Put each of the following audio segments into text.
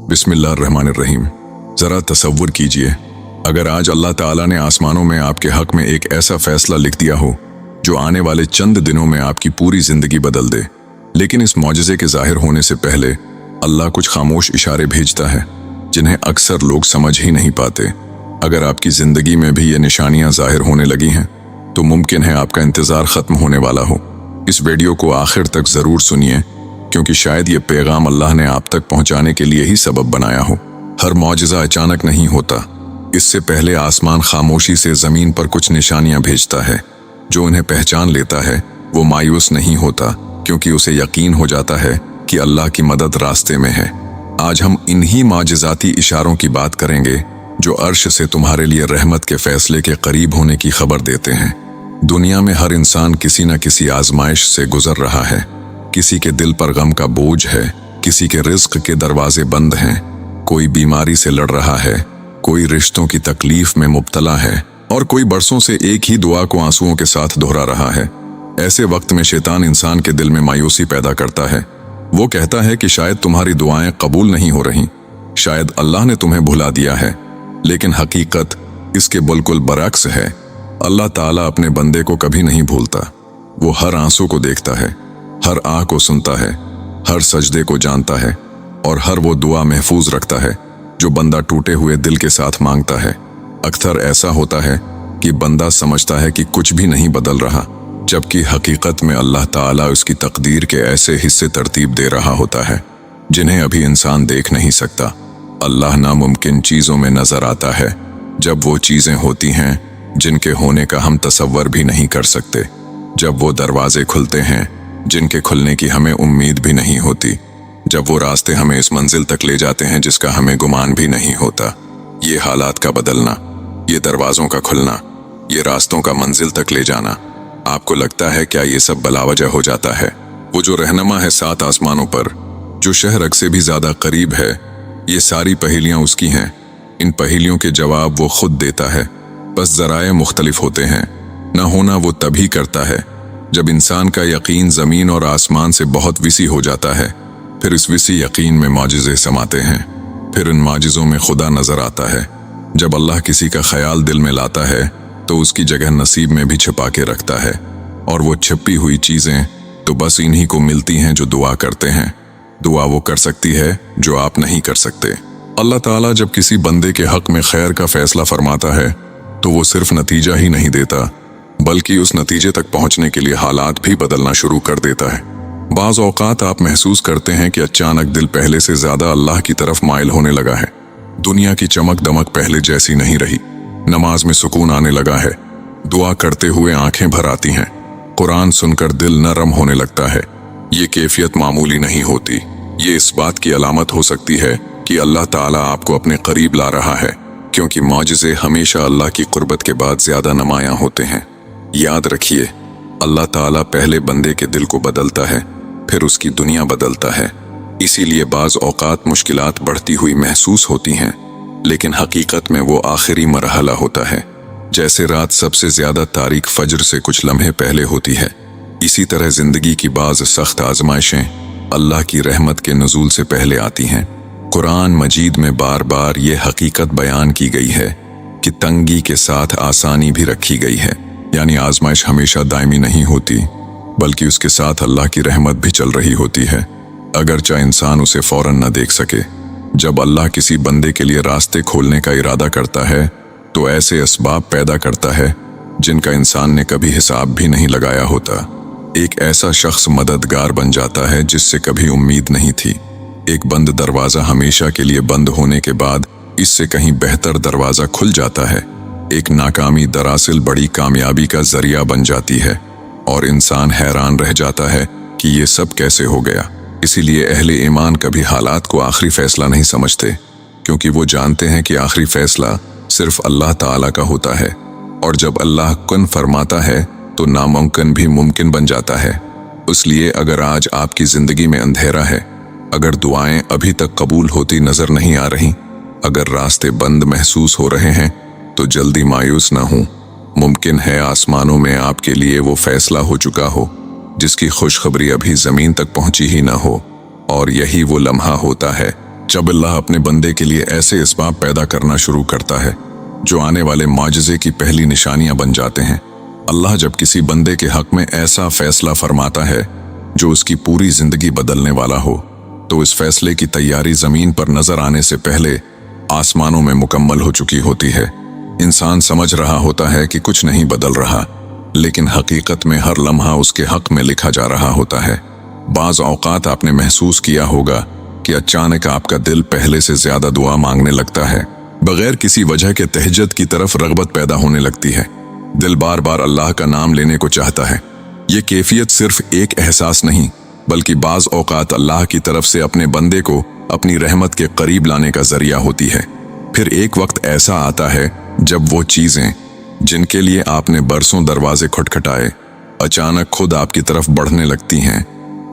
बिस्मिल्लाहिर्रहमानिर्रहीम। ज़रा तसव्वुर कीजिए, अगर आज अल्लाह ताला ने आसमानों में आपके हक में एक ऐसा फैसला लिख दिया हो जो आने वाले चंद दिनों में आपकी पूरी ज़िंदगी बदल दे। लेकिन इस मौजज़े के ज़ाहिर होने से पहले अल्लाह कुछ खामोश इशारे भेजता है जिन्हें अक्सर लोग समझ ही नहीं पाते। अगर आपकी ज़िंदगी में भी ये निशानियाँ ज़ाहिर होने लगी हैं तो मुमकिन है आपका इंतज़ार ख़त्म होने वाला हो। इस वीडियो को आखिर तक ज़रूर सुनिए, क्योंकि शायद ये पैगाम अल्लाह ने आप तक पहुंचाने के लिए ही सबब बनाया हो। हर मौजज़ा अचानक नहीं होता, इससे पहले आसमान खामोशी से ज़मीन पर कुछ निशानियां भेजता है। जो उन्हें पहचान लेता है वो मायूस नहीं होता, क्योंकि उसे यकीन हो जाता है कि अल्लाह की मदद रास्ते में है। आज हम इन्हीं मौजज़ाती इशारों की बात करेंगे जो अर्श से तुम्हारे लिए रहमत के फैसले के करीब होने की खबर देते हैं। दुनिया में हर इंसान किसी न किसी आजमाइश से गुजर रहा है। किसी के दिल पर गम का बोझ है, किसी के रिज्क के दरवाजे बंद हैं, कोई बीमारी से लड़ रहा है, कोई रिश्तों की तकलीफ में मुब्तला है और कोई बरसों से एक ही दुआ को आंसुओं के साथ दोहरा रहा है। ऐसे वक्त में शैतान इंसान के दिल में मायूसी पैदा करता है। वो कहता है कि शायद तुम्हारी दुआएं कबूल नहीं हो रही, शायद अल्लाह ने तुम्हें भुला दिया है। लेकिन हकीकत इसके बिल्कुल बरअक्स है। अल्लाह ताला अपने बंदे को कभी नहीं भूलता। वो हर आंसू को देखता है, हर आह को सुनता है, हर सजदे को जानता है और हर वो दुआ महफूज रखता है जो बंदा टूटे हुए दिल के साथ मांगता है। अक्सर ऐसा होता है कि बंदा समझता है कि कुछ भी नहीं बदल रहा, जबकि हकीकत में अल्लाह ताला उसकी तकदीर के ऐसे हिस्से तरतीब दे रहा होता है जिन्हें अभी इंसान देख नहीं सकता। अल्लाह नामुमकिन चीज़ों में नजर आता है जब वो चीज़ें होती हैं जिनके होने का हम तसव्वुर भी नहीं कर सकते, जब वो दरवाजे खुलते हैं जिनके खुलने की हमें उम्मीद भी नहीं होती, जब वो रास्ते हमें इस मंजिल तक ले जाते हैं जिसका हमें गुमान भी नहीं होता। ये हालात का बदलना, ये दरवाज़ों का खुलना, ये रास्तों का मंजिल तक ले जाना, आपको लगता है क्या ये सब बलावजह हो जाता है? वो जो रहनुमा है 7 आसमानों पर, जो शहर से भी ज़्यादा करीब है, ये सारी पहेलियाँ उसकी हैं। इन पहेलियों के जवाब वो खुद देता है, बस ज़राए मुख्तलिफ होते हैं। न होना वो तभी करता है जब इंसान का यकीन ज़मीन और आसमान से बहुत विसी हो जाता है। फिर इस विसी यकीन में मौजज़े समाते हैं। फिर इन मौजज़ों में खुदा नज़र आता है। जब अल्लाह किसी का ख्याल दिल में लाता है तो उसकी जगह नसीब में भी छिपा के रखता है, और वो छिपी हुई चीज़ें तो बस इन्हीं को मिलती हैं जो दुआ करते हैं। दुआ वो कर सकती है जो आप नहीं कर सकते। अल्लाह ताला जब किसी बंदे के हक में खैर का फैसला फरमाता है तो वो सिर्फ नतीजा ही नहीं देता, बल्कि उस नतीजे तक पहुंचने के लिए हालात भी बदलना शुरू कर देता है। बाज़ औक़ात आप महसूस करते हैं कि अचानक दिल पहले से ज़्यादा अल्लाह की तरफ माइल होने लगा है। दुनिया की चमक दमक पहले जैसी नहीं रही, नमाज में सुकून आने लगा है, दुआ करते हुए आंखें भर आती हैं, कुरान सुनकर दिल नरम होने लगता है। ये कैफियत मामूली नहीं होती, ये इस बात की अलामत हो सकती है कि अल्लाह ताला आपको अपने करीब ला रहा है, क्योंकि मौजज़े हमेशा अल्लाह की कुर्बत के बाद ज़्यादा नुमायां होते हैं। याद रखिए, अल्लाह ताला पहले बंदे के दिल को बदलता है, फिर उसकी दुनिया बदलता है। इसीलिए बाज़ औक़ात मुश्किलात बढ़ती हुई महसूस होती हैं, लेकिन हकीकत में वो आखिरी मरहला होता है। जैसे रात सबसे ज़्यादा तारीक फजर से कुछ लम्हे पहले होती है, इसी तरह ज़िंदगी की बाज़ सख्त आजमाइशें अल्लाह की रहमत के नुज़ूल से पहले आती हैं। कुरान मजीद में बार बार ये हकीकत बयान की गई है कि तंगी के साथ आसानी भी रखी गई है, यानी आजमाइश हमेशा दायमी नहीं होती, बल्कि उसके साथ अल्लाह की रहमत भी चल रही होती है, अगरचे इंसान उसे फौरन न देख सके। जब अल्लाह किसी बंदे के लिए रास्ते खोलने का इरादा करता है तो ऐसे असबाब पैदा करता है जिनका इंसान ने कभी हिसाब भी नहीं लगाया होता। एक ऐसा शख्स मददगार बन जाता है जिससे कभी उम्मीद नहीं थी। एक बंद दरवाज़ा हमेशा के लिए बंद होने के बाद इससे कहीं बेहतर दरवाज़ा खुल जाता है। एक नाकामी दरअसल बड़ी कामयाबी का जरिया बन जाती है और इंसान हैरान रह जाता है कि ये सब कैसे हो गया। इसीलिए अहले ईमान कभी हालात को आखिरी फैसला नहीं समझते, क्योंकि वो जानते हैं कि आखिरी फैसला सिर्फ अल्लाह ताला का होता है, और जब अल्लाह कुन फरमाता है तो नामुमकिन भी मुमकिन बन जाता है। इसलिए अगर आज आपकी ज़िंदगी में अंधेरा है, अगर दुआएं अभी तक कबूल होती नजर नहीं आ रही, अगर रास्ते बंद महसूस हो रहे हैं, तो जल्दी मायूस ना हो। मुमकिन है आसमानों में आपके लिए वो फैसला हो चुका हो जिसकी खुशखबरी अभी ज़मीन तक पहुंची ही ना हो, और यही वो लम्हा होता है जब अल्लाह अपने बंदे के लिए ऐसे इसबाब पैदा करना शुरू करता है जो आने वाले माजिज़े की पहली निशानियां बन जाते हैं। अल्लाह जब किसी बंदे के हक में ऐसा फैसला फरमाता है जो उसकी पूरी जिंदगी बदलने वाला हो, तो इस फैसले की तैयारी जमीन पर नजर आने से पहले आसमानों में मुकम्मल हो चुकी होती है। इंसान समझ रहा होता है कि कुछ नहीं बदल रहा, लेकिन हकीकत में हर लम्हा उसके हक में लिखा जा रहा होता है। बाज़ औक़ात आपने महसूस किया होगा कि अचानक आपका दिल पहले से ज्यादा दुआ मांगने लगता है, बगैर किसी वजह के तहज्जुद की तरफ रग़बत पैदा होने लगती है। दिल बार बार अल्लाह का नाम लेने को चाहता है। ये कैफियत सिर्फ एक एहसास नहीं, बल्कि बाज़ औक़ात अल्लाह की तरफ से अपने बंदे को अपनी रहमत के करीब लाने का जरिया होती है। फिर एक वक्त ऐसा आता है जब वो चीज़ें जिनके लिए आपने बरसों दरवाजे खटखटाए अचानक खुद आपकी तरफ बढ़ने लगती हैं।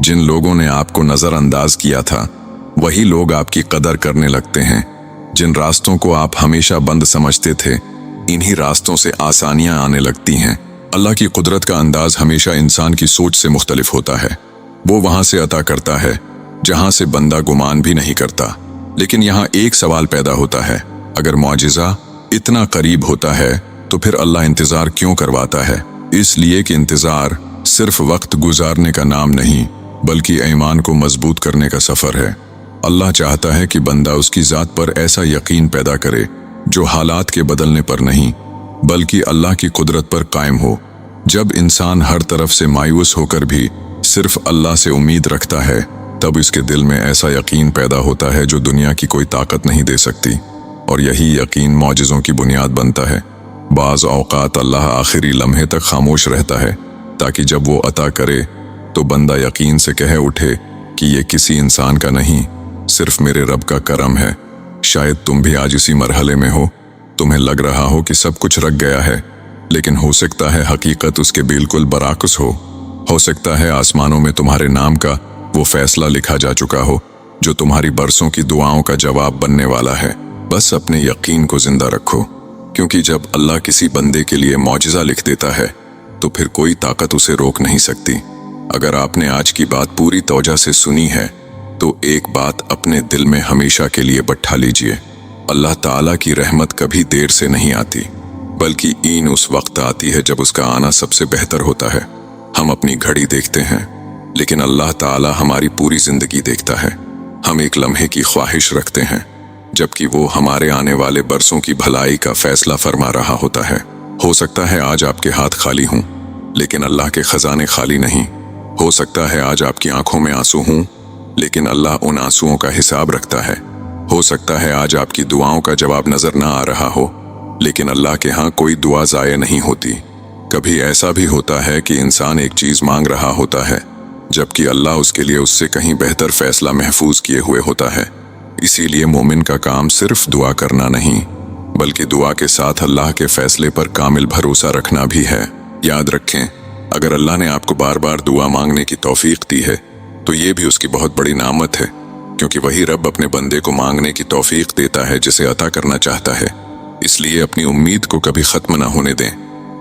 जिन लोगों ने आपको नज़रअंदाज किया था वही लोग आपकी कदर करने लगते हैं। जिन रास्तों को आप हमेशा बंद समझते थे, इन्हीं रास्तों से आसानियां आने लगती हैं। अल्लाह की कुदरत का अंदाज हमेशा इंसान की सोच से मुख्तलिफ होता है। वो वहां से अता करता है जहां से बंदा गुमान भी नहीं करता। लेकिन यहाँ एक सवाल पैदा होता है, अगर मौजिज़ा इतना करीब होता है तो फिर अल्लाह इंतजार क्यों करवाता है? इसलिए कि इंतजार सिर्फ वक्त गुजारने का नाम नहीं, बल्कि ईमान को मजबूत करने का सफर है। अल्लाह चाहता है कि बंदा उसकी ज़ात पर ऐसा यकीन पैदा करे जो हालात के बदलने पर नहीं, बल्कि अल्लाह की कुदरत पर कायम हो। जब इंसान हर तरफ से मायूस होकर भी सिर्फ अल्लाह से उम्मीद रखता है, तब इसके दिल में ऐसा यकीन पैदा होता है जो दुनिया की कोई ताकत नहीं दे सकती, और यही यकीन मौजिज़ों की बुनियाद बनता है। बाज़ औक़ात अल्लाह आखिरी लम्हे तक खामोश रहता है ताकि जब वो अता करे तो बंदा यकीन से कह उठे कि ये किसी इंसान का नहीं, सिर्फ मेरे रब का करम है। शायद तुम भी आज इसी मरहले में हो। तुम्हें लग रहा हो कि सब कुछ रख गया है, लेकिन हो सकता है हकीकत उसके बिल्कुल बराकुस हो। हो सकता है आसमानों में तुम्हारे नाम का वो फैसला लिखा जा चुका हो जो तुम्हारी बरसों की दुआओं का जवाब बनने वाला है। बस अपने यकीन को जिंदा रखो, क्योंकि जब अल्लाह किसी बंदे के लिए मौजिज़ा लिख देता है तो फिर कोई ताकत उसे रोक नहीं सकती। अगर आपने आज की बात पूरी तौजा से सुनी है तो एक बात अपने दिल में हमेशा के लिए बैठा लीजिए, अल्लाह ताला की रहमत कभी देर से नहीं आती, बल्कि ईन उस वक्त आती है जब उसका आना सबसे बेहतर होता है। हम अपनी घड़ी देखते हैं, लेकिन अल्लाह ताला हमारी पूरी जिंदगी देखता है। हम एक लम्हे की ख्वाहिश रखते हैं, जबकि वो हमारे आने वाले बरसों की भलाई का फैसला फरमा रहा होता है। हो सकता है आज आपके हाथ खाली हों, लेकिन अल्लाह के खजाने खाली नहीं। हो सकता है आज आपकी आंखों में आंसू हों, लेकिन अल्लाह उन आंसुओं का हिसाब रखता है। हो सकता है आज आपकी दुआओं का जवाब नजर ना आ रहा हो, लेकिन अल्लाह के यहाँ कोई दुआ ज़ाया नहीं होती। कभी ऐसा भी होता है कि इंसान एक चीज मांग रहा होता है, जबकि अल्लाह उसके लिए उससे कहीं बेहतर फैसला महफूज किए हुए होता है। इसीलिए मोमिन का काम सिर्फ दुआ करना नहीं, बल्कि दुआ के साथ अल्लाह के फैसले पर कामिल भरोसा रखना भी है। याद रखें, अगर अल्लाह ने आपको बार बार दुआ मांगने की तौफीक दी है तो ये भी उसकी बहुत बड़ी नामत है, क्योंकि वही रब अपने बंदे को मांगने की तौफीक देता है जिसे अता करना चाहता है। इसलिए अपनी उम्मीद को कभी खत्म ना होने दें,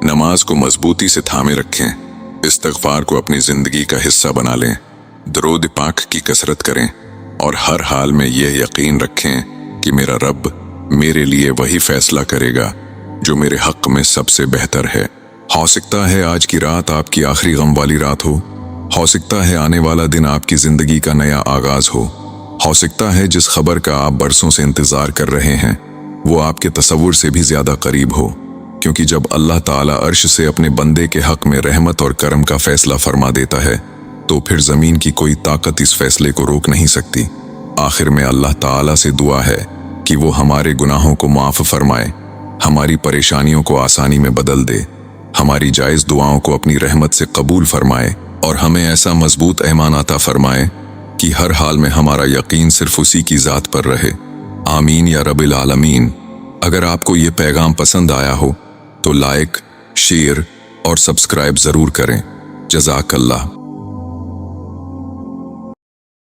नमाज को मजबूती से थामे रखें, इस्तिग़फ़ार को अपनी जिंदगी का हिस्सा बना लें, दरूद पाक की कसरत करें, और हर हाल में यह यकीन रखें कि मेरा रब मेरे लिए वही फैसला करेगा जो मेरे हक में सबसे बेहतर है। हो सकता है आज की रात आपकी आखिरी गम वाली रात हो सकता है आने वाला दिन आपकी जिंदगी का नया आगाज हो सकता है जिस खबर का आप बरसों से इंतजार कर रहे हैं वो आपके तसव्वुर से भी ज्यादा करीब हो, क्योंकि जब अल्लाह ताला अर्श से अपने बंदे के हक में रहमत और करम का फैसला फरमा देता है तो फिर जमीन की कोई ताकत इस फैसले को रोक नहीं सकती। आखिर में अल्लाह ताला से दुआ है कि वो हमारे गुनाहों को माफ फरमाए, हमारी परेशानियों को आसानी में बदल दे, हमारी जायज दुआओं को अपनी रहमत से कबूल फरमाए और हमें ऐसा मजबूत ईमान अता फरमाए कि हर हाल में हमारा यकीन सिर्फ उसी की ज़ात पर रहे। आमीन या रब्बिल आलमीन। अगर आपको ये पैगाम पसंद आया हो तो लाइक, शेयर और सब्सक्राइब ज़रूर करें। जज़ाकल्लाह।